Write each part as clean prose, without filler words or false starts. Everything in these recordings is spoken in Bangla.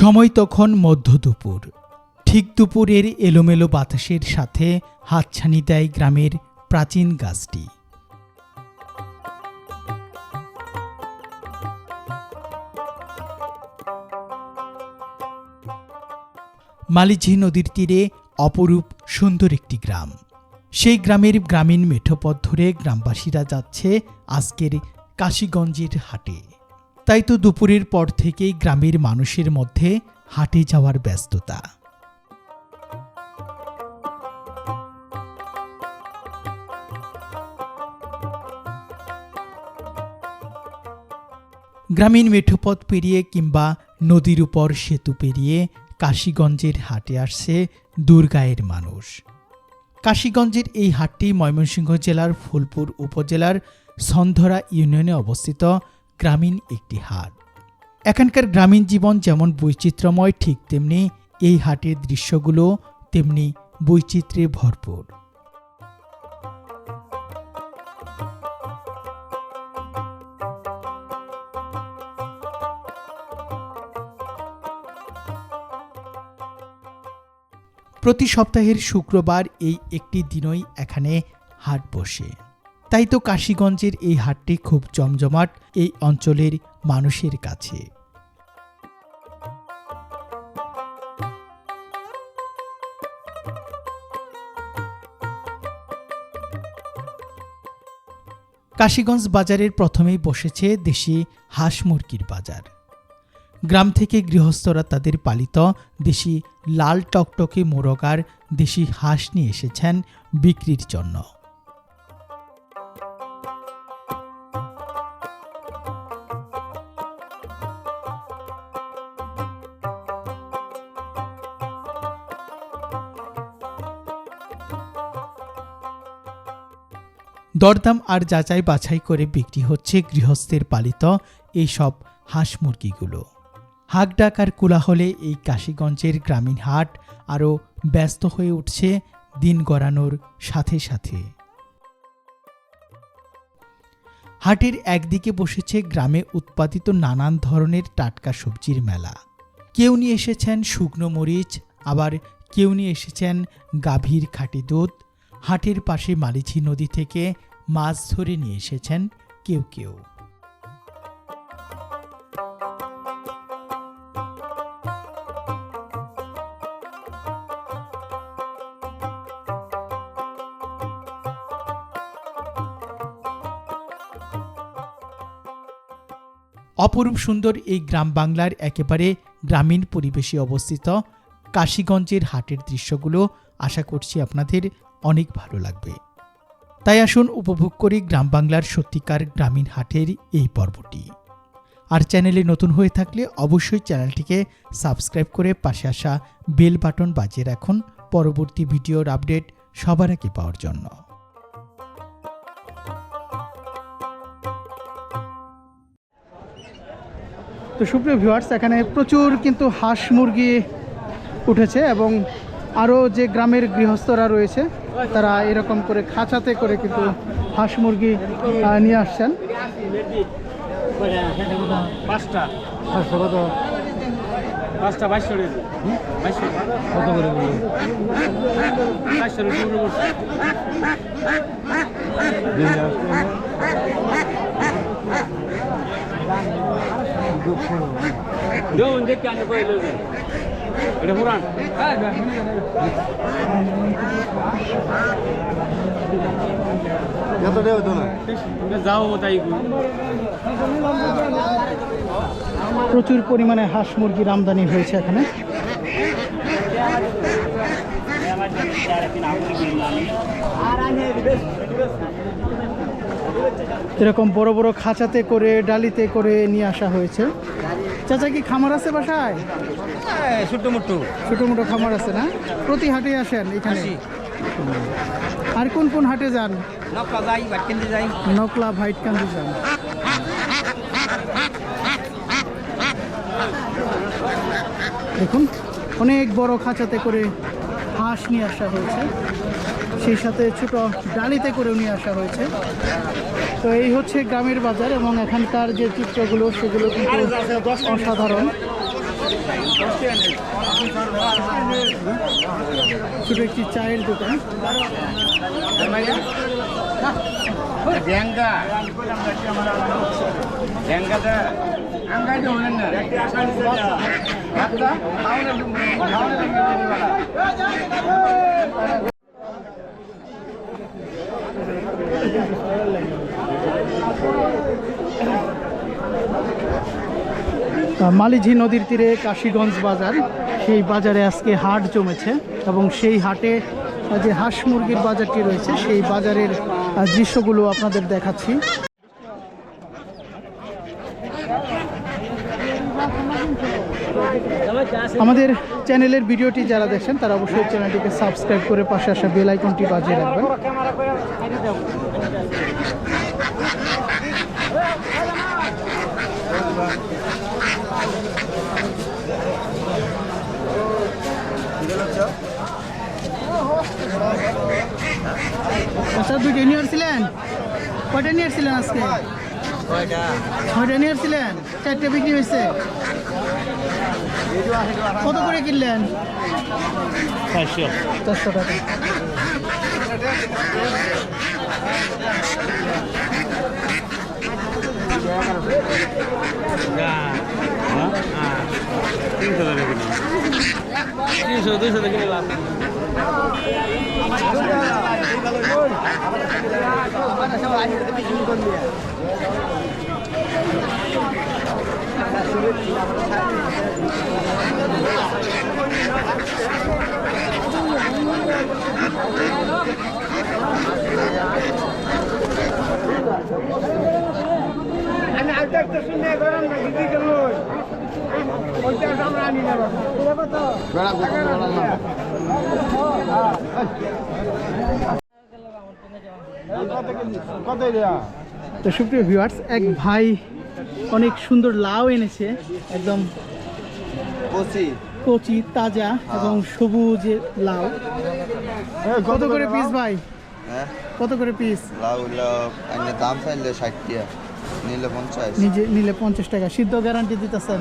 সময় তখন মধ্য দুপুর। ঠিক দুপুরের এলোমেলো বাতাসের সাথে হাতছানি দেয় গ্রামের প্রাচীন গাছটি। মালিঝি নদীর তীরে অপরূপ সুন্দর একটি গ্রাম। সেই গ্রামের গ্রামীণ মেঠোপথ ধরে গ্রামবাসীরা যাচ্ছে আজকের কাশীগঞ্জের হাটে। তাই তো দুপুরের পর থেকেই গ্রামের মানুষের মধ্যে হাটে যাওয়ার ব্যস্ততা। গ্রামীণ মেঠোপথ পেরিয়ে কিংবা নদীর উপর সেতু পেরিয়ে কাশীগঞ্জের হাটে আসছে দূরগাঁয়ের মানুষ। কাশীগঞ্জের এই হাটটি ময়মনসিংহ জেলার ফুলপুর উপজেলার সন্ধরা ইউনিয়নে অবস্থিত গ্রামীণ একটি হাট। এখানকার গ্রামীণ জীবন যেমন বৈচিত্র্যময়, ঠিক তেমনি এই হাটের দৃশ্যগুলো তেমনি বৈচিত্র্যে ভরপুর। প্রতি সপ্তাহের শুক্রবার এই একটি দিনই এখানে হাট বসে। তাই তো কাশীগঞ্জের এই হাটটি খুব জমজমাট এই অঞ্চলের মানুষের কাছে। কাশীগঞ্জ বাজারের প্রথমেই বসেছে দেশি হাঁস মুরগির বাজার। গ্রাম থেকে গৃহস্থরা তাদের পালিত দেশি লাল টকটকে মোরগার দেশি হাঁস নিয়ে এসেছেন বিক্রির জন্য। দরদাম আর যাচাই বাছাই করে বিক্রি হচ্ছে গৃহস্থের পালিত এইসব হাঁস মুরগিগুলো। হাঁক ডাক আর কোলাহলে এই কাশীগঞ্জের গ্রামীণ হাট আরও ব্যস্ত হয়ে উঠছে দিন গড়ানোর সাথে সাথে। হাটের একদিকে বসেছে গ্রামে উৎপাদিত নানান ধরনের টাটকা সবজির মেলা। কেউ নিয়ে এসেছেন শুকনো মরিচ, আবার কেউ নিয়ে এসেছেন গাভীর খাঁটি দুধ। হাটের পাশে মালিঝি নদী থেকে মাছ ধরে নিয়ে এসেছেন কেউ কেউ। অপরূপ সুন্দর এই গ্রাম বাংলার একেবারে গ্রামীণ পরিবেশে অবস্থিত কাশীগঞ্জের হাটের দৃশ্যগুলো আশা করছি আপনাদের অনেক ভালো লাগবে। তাই আসুন উপভোগ করি গ্রাম বাংলার সত্যিকার গ্রামীণ হাটের এই পর্বটি। আর চ্যানেলে নতুন হয়ে থাকলে অবশ্যই চ্যানেলটিকে সাবস্ক্রাইব করে পাশে আসা বেল বাটন বাজিয়ে রাখুন পরবর্তী ভিডিওর আপডেট সবার আগে পাওয়ার জন্য। তো সুপ্রিয় ভিউয়ার্স, এখানে প্রচুর কিন্তু হাঁস মুরগি উঠেছে এবং আরও যে গ্রামের গৃহস্থরা রয়েছে তারা এরকম করে খাঁচাতে করে কিন্তু হাঁস মুরগি নিয়ে আসছেন। প্রচুর পরিমাণে হাঁস মুরগির আমদানি হয়েছে এখানে। এরকম বড় বড় খাঁচাতে করে ডালিতে করে নিয়ে আসা হয়েছে। চাচা কি খামার আছে বাসায়? ছোট মোটো খামার আছে না? প্রতি হাটে আসেন এখানে? আর কোন কোন হাটে যান? নকলা ভাইটকান্দি যান। দেখুন অনেক বড় খাঁচাতে করে হাঁস নিয়ে আসা হয়েছে, সেই সাথে ছোট ডালিতে করেও নিয়ে আসা হয়েছে। তো এই হচ্ছে গ্রামের বাজার এবং এখানকার যে চিত্রগুলো সেগুলো কিন্তু অসাধারণ। ছোট একটি চায়ের দোকান। মালিঝি নদীর তীরে কাশীগঞ্জ বাজার, সেই বাজারে আজকে হাট জমেছে এবং সেই হাটে যে হাঁস মুরগির বাজারটি রয়েছে সেই বাজারের দৃশ্যগুলো আপনাদের দেখাচ্ছি। আমাদের চ্যানেলের ভিডিওটি যারা দেখছেন তারা অবশ্যই চ্যানেলটিকে সাবস্ক্রাইব করে পাশে আসা বেল আইকনটি বাজিয়ে রাখবেন। আচ্ছা, দুইটা নিয়ে আসছিলেন? কয়টা নিয়ে আসছিলেন আজকে? ছয়টা নিয়ে আসছিলেন, চারটে বিক্রি হয়েছে। কত করে কিনলেন? 400 টাকা। তো সুপ্রিয় ভিউয়ার্স, এক ভাই অনেক সুন্দর লাউ এনেছে, একদম কচি তাজা এবং সবুজ লাউ। কত করে পিস ভাই? কত করে পিস? লাউ দাম চাইলে 60 টাকা, নিলে 50। নিজে নিলে 50 টাকা। সিদ্ধ গ্যারান্টি দিতেছেন?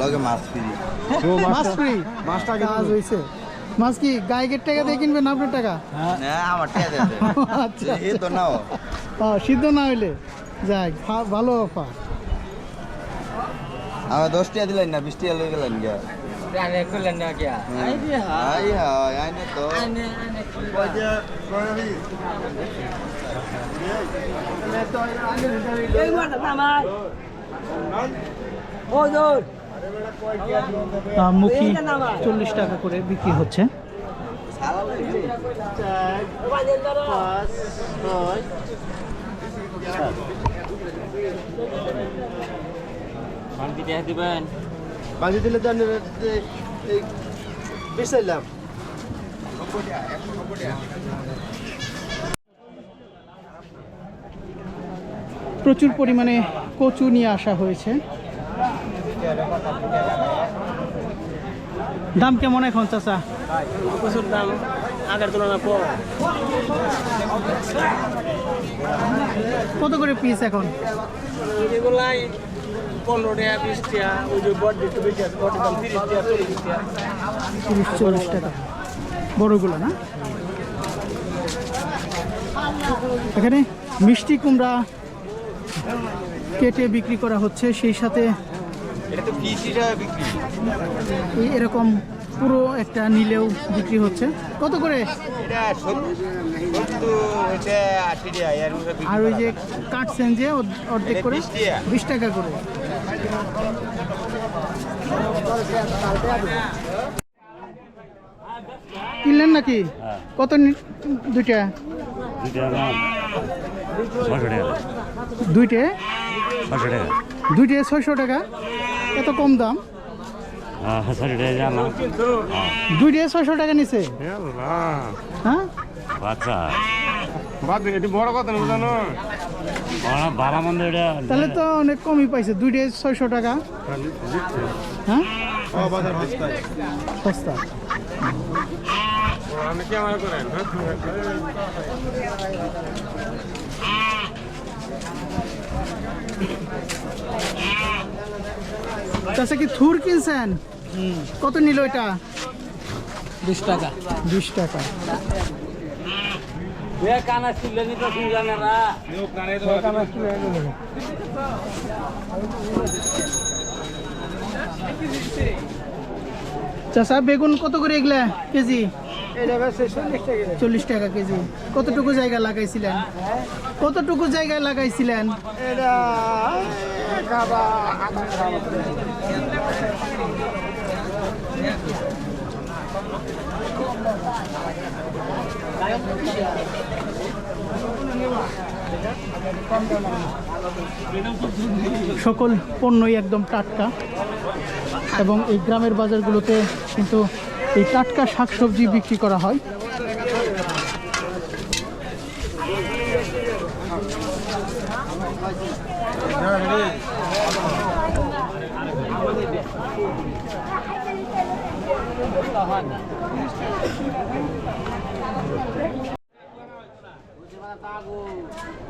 লগে মাছ ফ্রি। মাছ ফ্রি? মাছটা কাজ হইছে। মাছ কি গায়ের টাকা দিয়ে কিনবেন না আপনার টাকা? হ্যাঁ, আমার টাকা দেন। আচ্ছা, এই তো নাও। সিদ্ধ না হইলে যাই, ভালো অফার। আমার 10 টাকা দিলেন না, 20 টাকা লয়ে গেলেন গা। আনে করলেন না কি? আইনে তো মুখী 40 টাকা করে বিক্রি হচ্ছে। বাজি দিলে তো বেচাইলাম। প্রচুর পরিমাণে কচু নিয়ে আসা হয়েছে। দাম কেমন এখন চাচা? প্রচুর দাম, আগের তুলনায় কম। কত করে পিস এখন? এগুলাই 15 টাকা, 20 টাকা। ওই যে বড় একটু বেশি আছে, বড় দাম 30 টাকা, 40 টাকা। 30-40 টাকা বড়গুলো না? এখানে মিষ্টি কুমড়া কেটে বিক্রি করা হচ্ছে, সেই সাথে এরকম পুরো একটা নিলেও বিক্রি হচ্ছে। কত করে? আর ওই যে কাটছেন যে অর্ধেক করে 20 টাকা করে। কিনলেন নাকি? কত? দুইটা? দুইটায় 600 টাকা? এত কম দাম? দুইটায় 600 টাকা নিছে? হ্যাঁ, বড় কথা না, জানো তাহলে তো অনেক কমই পাইছে। দুইটায় 600 টাকা? হ্যাঁ, সস্তা। চাচা কি থুর কিনছেন? কত নিল এটা? 20 টাকা 20 টাকা। কানা ছিল নি তো জানেরা কানা ছিল চাচা বেগুন কত করে এগুলা কেজি? এটা বেশ 40 টাকা 40 টাকা কেজি। কতটুকু জায়গা লাগাইছিলেন? কতটুকু জায়গায় লাগাইছিলেন? এটা খাবা সকল পণ্যই একদম টাটকা এবং এই গ্রামের বাজারগুলোতে কিন্তু এই টাটকা শাকসবজি বিক্রি করা হয়।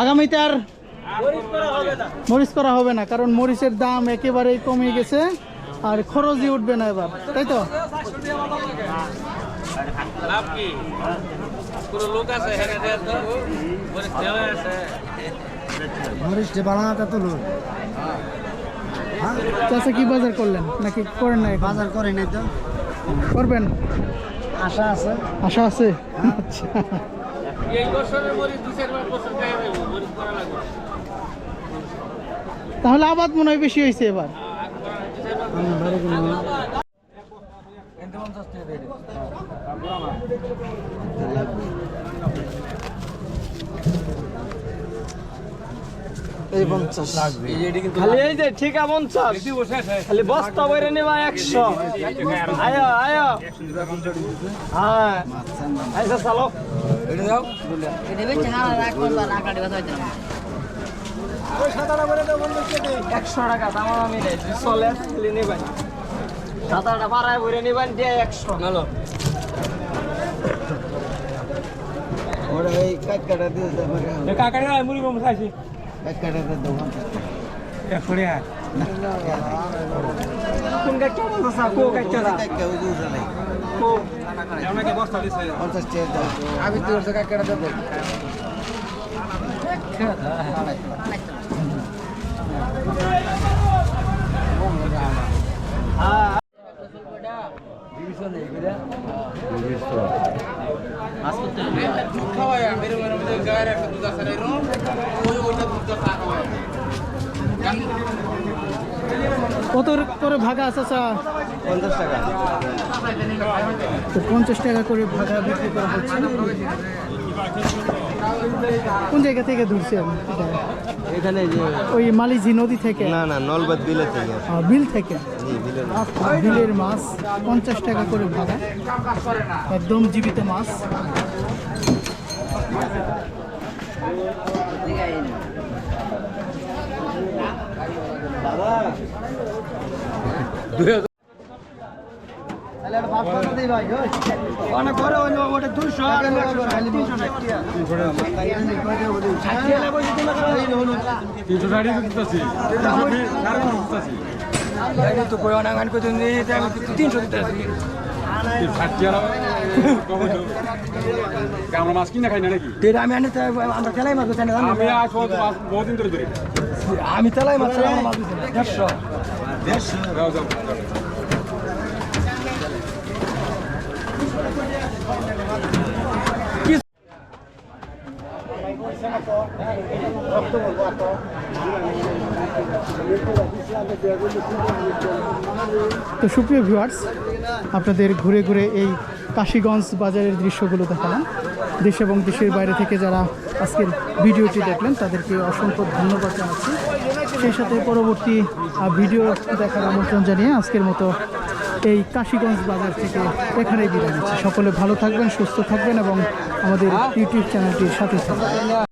আগামীতে আর মরিচ করা হবে না, কারণ মরিচের দাম একেবারেই কমে গেছে আর খরচই উঠবে না এবার, তাই তো? লাভ কি পুরো লোক আছে হেরে দেয় তো মরিচ দেওয়া আছে মরিচটা বাড়াটা তো লোক চাচা কি বাজার করলেন নাকি করেন না? বাজার করে নাই তো, করবেন আশা আছে। আশা আছে? আচ্ছা, এই বছরের মরিচ 2-4 বছর খাই দেব মরিচ করা লাগবে তাহলে আবাদ মনে হয় বেশি হয়েছে এবার। এই 50 লাগবে। খালি এই যে ঠিকা 50 খালি বস্তা বইরে নিবা 100 আয় আয় হ্যাঁ আইসা চালো এটা দাও এটা বেচে না রাখবো না কাটে কথা হইতো না ওই 17 করে দাও বন্ধু কে দে 100 টাকা দাম আমি নেই চলে খালি নিবাই 17টা বাড়ায় বইরে নিবান দিয়ে 100 নালো ওরা এই কাটকাটা দিয়ে দেবে, কাকারে মুড়ি বম খাইছি কাটকাটা দিয়ে দোকান 100 টাকা কোন কাটটা বসা কো কাটটা কাটকা ওই উঠে নাই কো আমাকে বস্তা দিছে 50 টাকা দাও। আমি তো ওর কাটকাটা দেবো। কত করে ভাগা আছে চা? 50 টাকা। তো 50 টাকা করে ভাগা বিক্রি করা হচ্ছে। কোন জায়গা থেকে ধরছেন এটা? এখানে যে ওই মালিঝি নদী থেকে? না না নলবাদ বিলে থেকে। বিল থেকে? জি বিলে। বিলের মাছ 50 টাকা করে ভাগা, একদম জীবিত মাছ। অনেক বড় ওটা 200 আর 300 টাকা তো কই অনেক আন কত নেই আমি 300 দিতেছি আমরা মাছ কিনে খাই না নাকি? আমি আনি আমরা তেলাই মাছ জানি আমি আজ বহুদিন ধরে ধরি। আমি তেলাই মাছ 150 যাও যাও তো সুপ্রিয় ভিউয়ার্স, আপনাদের ঘুরে ঘুরে এই কাশীগঞ্জ বাজারের দৃশ্যগুলো দেখালাম। দেশ এবং দেশের বাইরে থেকে যারা আজকের ভিডিওটি দেখলেন তাদেরকে অসংখ্য ধন্যবাদ জানাচ্ছি। সেই সাথে পরবর্তী ভিডিও দেখার আমন্ত্রণ জানিয়ে আজকের মতো এই কাশীগঞ্জ বাজার থেকে এখানেই বিদায় নিচ্ছি। সকলে ভালো থাকবেন, সুস্থ থাকবেন এবং আমাদের ইউটিউব চ্যানেলটির সাথে থাকবেন।